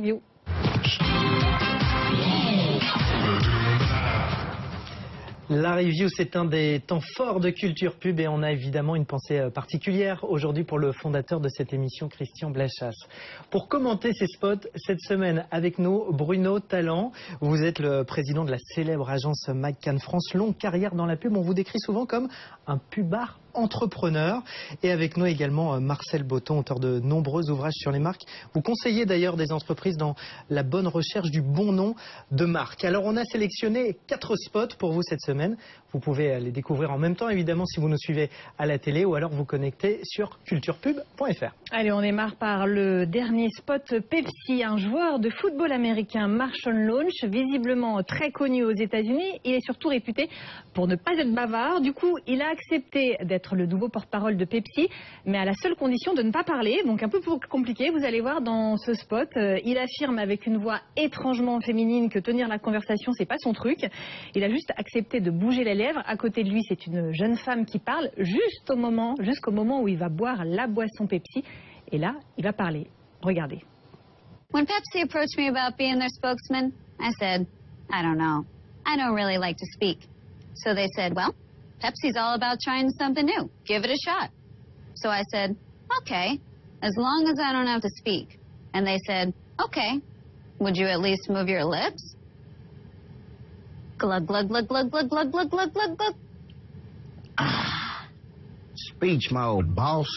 You. La review, c'est un des temps forts de Culture Pub et on a évidemment une pensée particulière aujourd'hui pour le fondateur de cette émission, Christian Blachas. Pour commenter ces spots, cette semaine avec nous, Bruno Talent. Vous êtes le président de la célèbre agence McCann France. Longue carrière dans la pub, on vous décrit souvent comme un pubard entrepreneur. Et avec nous également Marcel Botton, auteur de nombreux ouvrages sur les marques. Vous conseillez d'ailleurs des entreprises dans la bonne recherche du bon nom de marque. Alors on a sélectionné 4 spots pour vous cette semaine. Vous pouvez les découvrir en même temps évidemment si vous nous suivez à la télé ou alors vous connectez sur culturepub.fr. Allez, on démarre par le dernier spot Pepsi. Un joueur de football américain, Marshawn Lynch, visiblement très connu aux États-Unis. Il est surtout réputé pour ne pas être bavard. Du coup, il a accepté d'être le nouveau porte-parole de Pepsi, mais à la seule condition de ne pas parler. Donc un peu plus compliqué, vous allez voir dans ce spot. Il affirme avec une voix étrangement féminine que tenir la conversation, c'est pas son truc. Il a juste accepté de bouger les lèvres. À côté de lui, c'est une jeune femme qui parle jusqu'au moment où il va boire la boisson Pepsi. Et là, il va parler. Regardez. When Pepsi approached me about being their spokesman, I said, I don't know. I don't really like to speak. So they said, well, Pepsi's all about trying something new. Give it a shot. So I said, okay, as long as I don't have to speak. And they said, okay, would you at least move your lips? Glug, glug, glug, glug, glug, glug, glug, glug, glug, glug. Ah, speech mode, boss.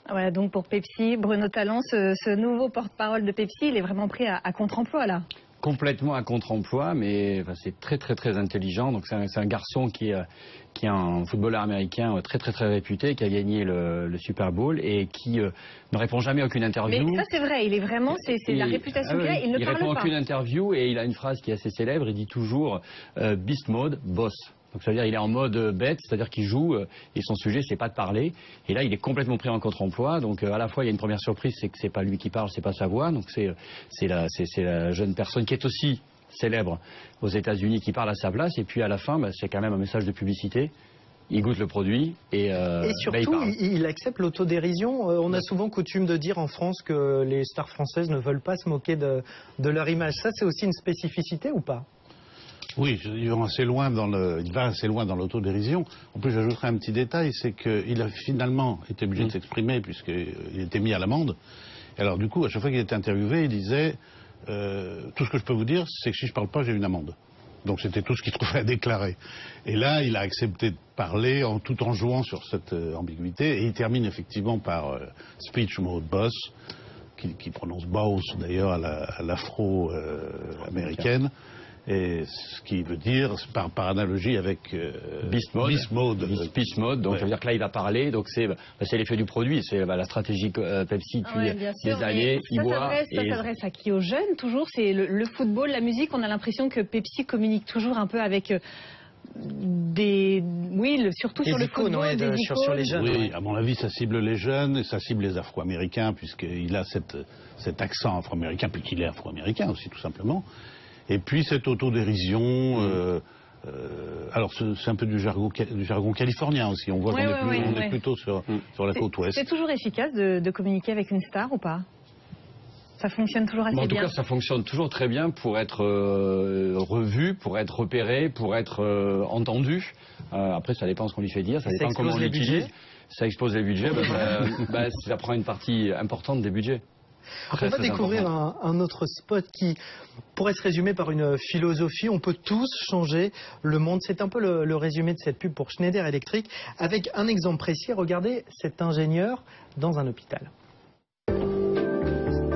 Voilà, donc pour Pepsi, Bruno Talent, ce nouveau porte-parole de Pepsi, il est vraiment pris à contre-emploi là. Complètement à contre-emploi, mais enfin, c'est très intelligent. Donc c'est un garçon qui est un footballeur américain très réputé, qui a gagné le Super Bowl et qui ne répond jamais à aucune interview. Mais ça c'est vrai, il est vraiment, c'est la réputation qu'il a, il ne parle pas. Il répond à aucune interview et il a une phrase qui est assez célèbre, il dit toujours Beast Mode, boss. Donc ça veut dire il est en mode bête, c'est-à-dire qu'il joue et son sujet c'est pas de parler. Et là il est complètement pris en contre-emploi. Donc à la fois il y a une première surprise, c'est que c'est pas lui qui parle, c'est pas sa voix. Donc c'est la jeune personne qui est aussi célèbre aux États-Unis qui parle à sa place. Et puis à la fin c'est quand même un message de publicité. Il goûte le produit et surtout il accepte l'autodérision. On a souvent coutume de dire en France que les stars françaises ne veulent pas se moquer de leur image. Ça c'est aussi une spécificité ou pas? Oui, il va assez loin dans l'autodérision. En plus, j'ajouterai un petit détail, c'est qu'il a finalement été obligé de s'exprimer puisqu'il était mis à l'amende. Et alors du coup, à chaque fois qu'il était interviewé, il disait tout ce que je peux vous dire, c'est que si je parle pas, j'ai une amende. Donc c'était tout ce qu'il trouvait à déclarer. Et là, il a accepté de parler tout en jouant sur cette ambiguïté. Et il termine effectivement par speech mode boss, qui prononce boss d'ailleurs à l'afro-américaine. Et ce qui veut dire, par analogie avec Beast Mode. Beast Mode, donc ça veut dire que là il va parler, donc c'est l'effet du produit, c'est la stratégie Pepsi depuis des années. Ça s'adresse à qui? Aux jeunes toujours? C'est le football, la musique, on a l'impression que Pepsi communique toujours un peu avec surtout sur le football, des icônes. Sur les jeunes. Oui, à mon avis ça cible les jeunes, et ça cible les Afro-Américains, puisqu'il a cet accent afro-américain, puis qu'il est afro-américain aussi tout simplement. Et puis cette autodérision, alors c'est un peu du jargon californien aussi, on voit qu'on est plutôt sur la côte ouest. C'est toujours efficace de communiquer avec une star ou pas? Ça fonctionne toujours assez bien? En tout cas, ça fonctionne toujours très bien pour être revu, pour être repéré, pour être entendu. Après, ça dépend ce qu'on lui fait dire, ça dépend comment on l'utilise. Ça explose les budgets, ça prend une partie importante des budgets. On va découvrir un autre spot qui pourrait se résumer par une philosophie. On peut tous changer le monde. C'est un peu le résumé de cette pub pour Schneider Electric. Avec un exemple précis, regardez cet ingénieur dans un hôpital.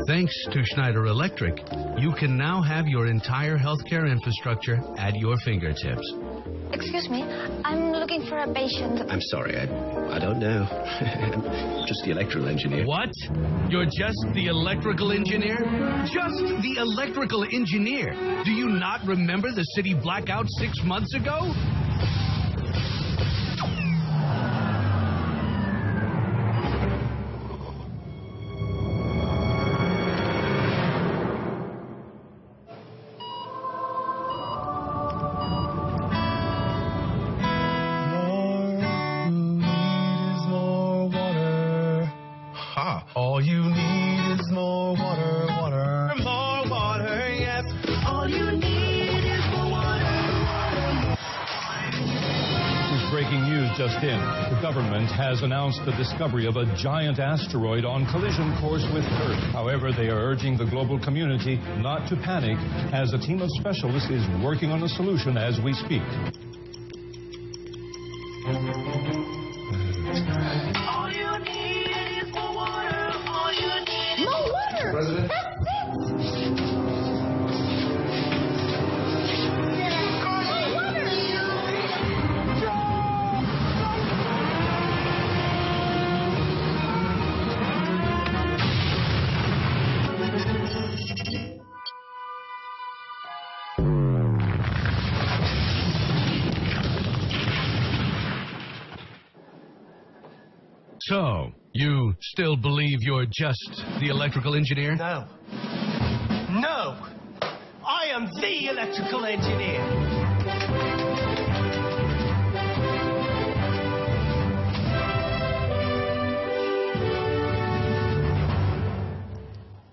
Thanks to Schneider Electric, you can now have your entire healthcare infrastructure at your fingertips. Excuse me, I'm looking for a patient. I'm sorry, I don't know. I'm just the electrical engineer. What? You're just the electrical engineer? Just the electrical engineer? Do you not remember the city blackout 6 months ago? All you need is more water, water, more water, yes. All you need is more water. This is breaking news just in. The government has announced the discovery of a giant asteroid on collision course with Earth. However, they are urging the global community not to panic as a team of specialists is working on a solution as we speak. All you need is more water. All you need is more water. President? So, you still believe you're just the electrical engineer? No. No! I am the electrical engineer.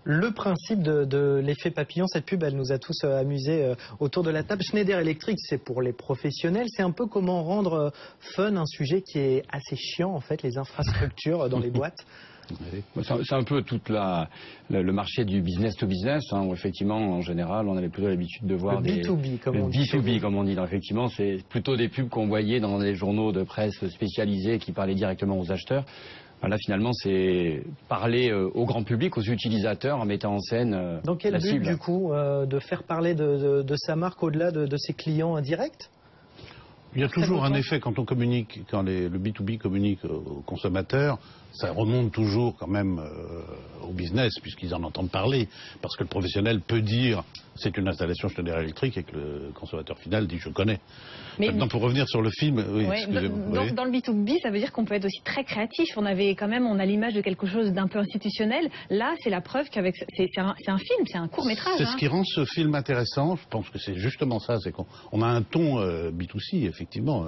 Le principe de l'effet papillon, cette pub, elle nous a tous amusés autour de la table. Schneider Electric, c'est pour les professionnels. C'est un peu comment rendre fun un sujet qui est assez chiant, en fait, les infrastructures dans les boîtes. C'est un peu tout le marché du business to business, hein, où effectivement, en général, on avait plutôt l'habitude de voir le B2B, comme on dit. B2B, comme on dit. Donc, effectivement, c'est plutôt des pubs qu'on voyait dans les journaux de presse spécialisés qui parlaient directement aux acheteurs. Là, finalement, c'est parler au grand public, aux utilisateurs, en mettant en scène dans quel la but, cible. Du coup, de faire parler de sa marque au-delà de ses clients directs? Il y a toujours un effet quand on communique, quand le B2B communique aux consommateurs, ça remonte toujours quand même au business puisqu'ils en entendent parler. Parce que le professionnel peut dire c'est une installation Schneider Electric et que le consommateur final dit je connais. Mais maintenant pour revenir sur le film, oui, dans le B2B, ça veut dire qu'on peut être aussi très créatif. On a l'image de quelque chose d'un peu institutionnel. Là, c'est la preuve qu'avec c'est un film, c'est un court métrage. C'est ce qui rend ce film intéressant. Je pense que c'est justement ça, c'est qu'on a un ton B2C effectivement.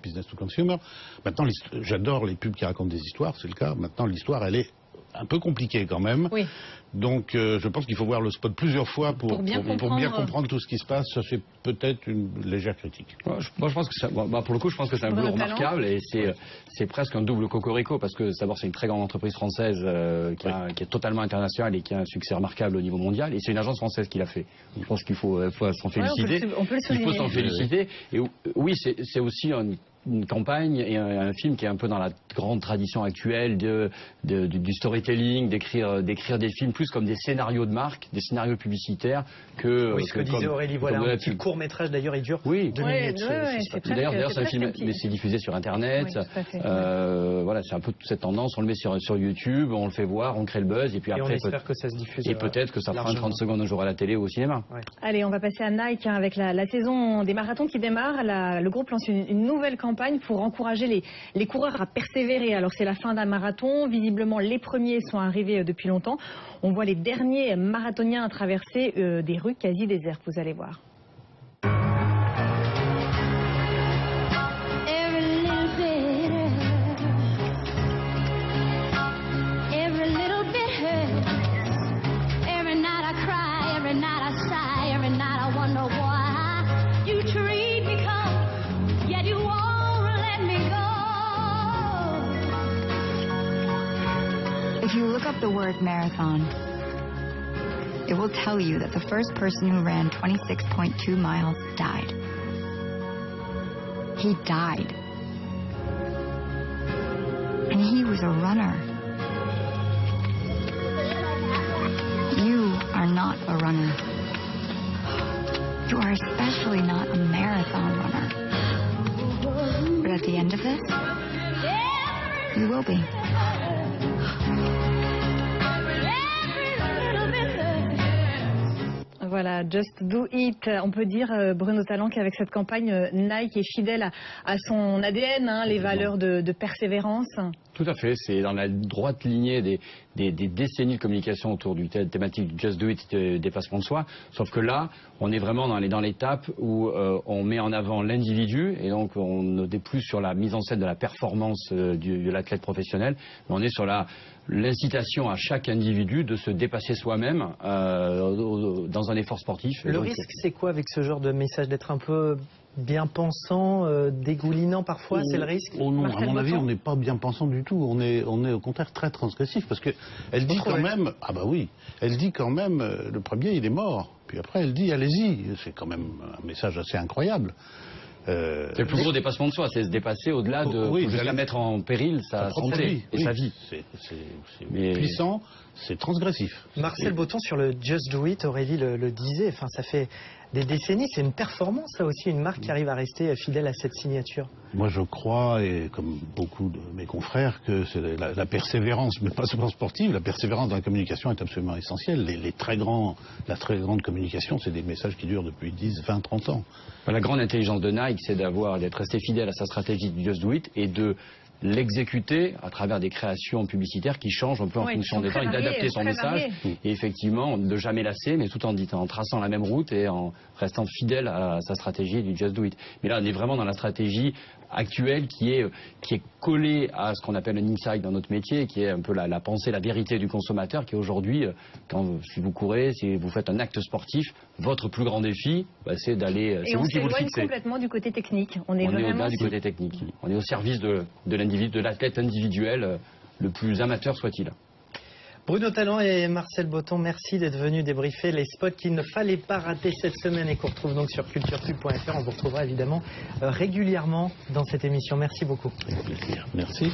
Business to consumer. Maintenant, j'adore les pubs qui racontent des histoires, c'est le cas. Maintenant, l'histoire, elle est un peu compliquée quand même. Oui. Donc, je pense qu'il faut voir le spot plusieurs fois pour bien comprendre tout ce qui se passe. Ça, c'est peut-être une légère critique. Moi, je pense que pour le coup, je pense que c'est un boulot remarquable et c'est presque un double cocorico parce que d'abord, c'est une très grande entreprise française qui est totalement internationale et qui a un succès remarquable au niveau mondial. Et c'est une agence française qui l'a fait. Je pense qu'il faut s'en féliciter. Il faut s'en féliciter. Et oui, c'est aussi une campagne et un film qui est un peu dans la grande tradition actuelle du storytelling, d'écrire des films plus comme des scénarios de marque, des scénarios publicitaires que... Oui, ce que disait Aurélie, voilà, un petit court-métrage d'ailleurs, il dure 2 minutes. D'ailleurs, c'est un film, mais c'est diffusé sur Internet, voilà, c'est un peu toute cette tendance, on le met sur YouTube, on le fait voir, on crée le buzz, et puis après... on espère que ça se diffuse. Et peut-être que ça fera un 30 secondes un jour à la télé ou au cinéma. Ouais. Allez, on va passer à Nike avec la saison des marathons qui démarre. Le groupe lance une nouvelle campagne pour encourager les coureurs à persévérer. Alors c'est la fin d'un marathon, visiblement les premiers sont arrivés depuis longtemps. On voit les derniers marathoniens traverser des rues quasi désertes, vous allez voir. If you look up the word marathon, it will tell you that the first person who ran 26.2 miles died. He died. And he was a runner. You are not a runner. You are especially not a marathon runner. But at the end of this, you will be. Voilà, Just Do It. On peut dire, Bruno Talent, qu'avec cette campagne, Nike est fidèle à son ADN, hein, les valeurs de persévérance. Tout à fait, c'est dans la droite lignée des décennies de communication autour du thématique du Just Do It, dépassement de soi, sauf que là, on est vraiment dans l'étape où on met en avant l'individu, et donc on n'est plus sur la mise en scène de la performance de l'athlète professionnel, mais on est sur l'incitation à chaque individu de se dépasser soi-même dans un effort sportif. Le risque, c'est quoi avec ce genre de message, d'être un peu bien pensant, dégoulinant parfois, c'est le risque? Oh non, à mon avis, on n'est pas bien pensant du tout. On est au contraire très transgressif, parce que elle dit quand même, ah bah oui, elle dit quand même, le premier il est mort, puis après elle dit allez-y. C'est quand même un message assez incroyable. C'est le plus gros dépassement de soi, c'est se dépasser au-delà de jusqu'à mettre en péril sa santé et sa vie. C'est puissant, c'est transgressif. Marcel Botton, sur le Just Do It, Aurélie le disait, enfin ça fait des décennies, c'est une performance là aussi, une marque qui arrive à rester fidèle à cette signature. Moi je crois, et comme beaucoup de mes confrères, que c'est la persévérance, mais pas seulement sportive, la persévérance dans la communication est absolument essentielle. La très grande communication, c'est des messages qui durent depuis 10, 20, 30 ans. La grande intelligence de Nike, c'est d'être resté fidèle à sa stratégie du Just Do It et de l'exécuter à travers des créations publicitaires qui changent un peu en fonction des temps et d'adapter son message. Et effectivement, de jamais lasser, mais tout en traçant la même route et en restant fidèle à sa stratégie du Just Do It. Mais là, on est vraiment dans la stratégie actuelle qui est collée à ce qu'on appelle un insight dans notre métier, qui est un peu la pensée, la vérité du consommateur, qui est aujourd'hui, si vous courez, si vous faites un acte sportif, votre plus grand défi, c'est d'aller... Et on s'éloigne complètement du côté technique. On est au-delà du côté technique. On est au service de l'individu, de l'athlète individuel, le plus amateur soit-il. Bruno Talent et Marcel Botton, merci d'être venus débriefer les spots qu'il ne fallait pas rater cette semaine et qu'on retrouve donc sur culturepub.fr. On vous retrouvera évidemment régulièrement dans cette émission. Merci beaucoup. Avec plaisir. Merci.